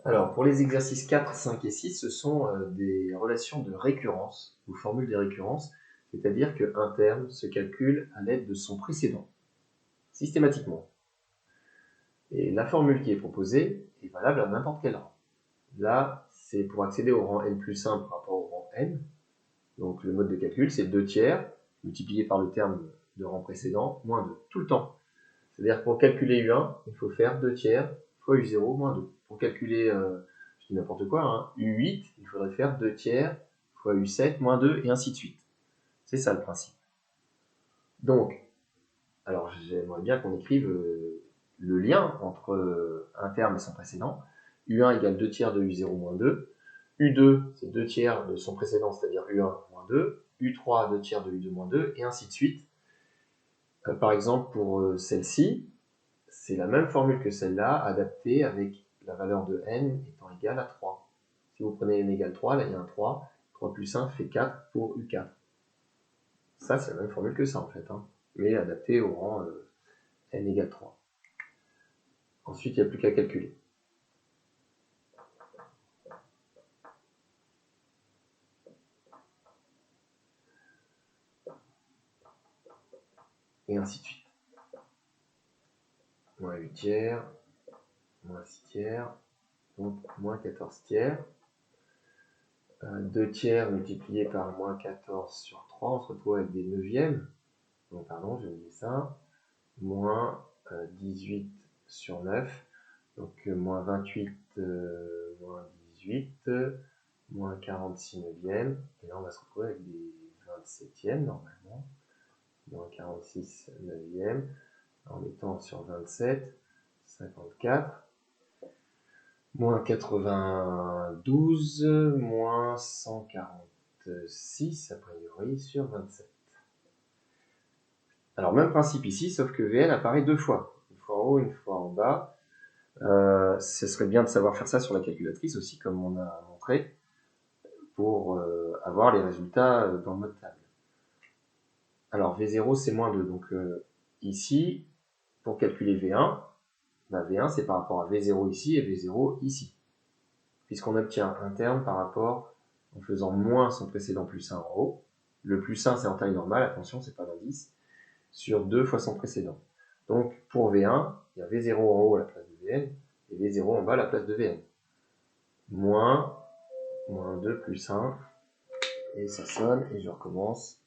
Alors, pour les exercices 4, 5 et 6, ce sont des relations de récurrence, ou formules de récurrence, c'est-à-dire qu'un terme se calcule à l'aide de son précédent, systématiquement. Et la formule qui est proposée est valable à n'importe quel rang. Là, c'est pour accéder au rang n plus 1 par rapport au rang n. Donc, le mode de calcul, c'est 2 tiers multiplié par le terme de rang précédent, moins 2, tout le temps. C'est-à-dire que pour calculer U1, il faut faire 2 tiers fois U0 moins 2. Pour calculer, je dis n'importe quoi, hein, U8, il faudrait faire 2 tiers fois U7 moins 2 et ainsi de suite. C'est ça le principe. Donc, alors j'aimerais bien qu'on écrive le lien entre un terme et son précédent. U1 égale 2 tiers de U0 moins 2. U2, c'est 2 tiers de son précédent, c'est-à-dire U1 moins 2. U3, 2 tiers de U2 moins 2, et ainsi de suite. Par exemple, pour celle-ci, c'est la même formule que celle-là, adaptée avec la valeur de n étant égale à 3. Si vous prenez n égale 3, là il y a un 3. 3 plus 1 fait 4 pour U4. Ça, c'est la même formule que ça en fait, hein, mais adaptée au rang n égale 3. Ensuite, il n'y a plus qu'à calculer. Et ainsi de suite. Moins 8 tiers, moins 6 tiers, donc moins 14 tiers. 2 tiers multiplié par moins 14 sur 3, on se retrouve avec des neuvièmes. Donc, pardon, je vais dire ça. Moins 18 sur 9. Donc, moins 28, moins 18, moins 46 neuvièmes. Et là, on va se retrouver avec des 27e normalement. Moins 46 neuvièmes. En mettant sur 27, 54. Moins 92, moins 146, a priori, sur 27. Alors, même principe ici, sauf que Vn apparaît deux fois. Une fois en haut, une fois en bas. Ce serait bien de savoir faire ça sur la calculatrice aussi, comme on a montré, pour avoir les résultats dans le mode table. Alors, V0, c'est moins 2. Donc, ici, pour calculer V1, bah, V1, c'est par rapport à V0 ici et V0 ici. Puisqu'on obtient un terme par rapport en faisant moins son précédent plus 1 en haut. Le plus 1, c'est en taille normale, attention, c'est pas l'indice, sur 2 fois son précédent. Donc, pour V1, il y a V0 en haut à la place de Vn, et V0 en bas à la place de Vn. Moins 2 plus 1, et ça sonne, et je recommence.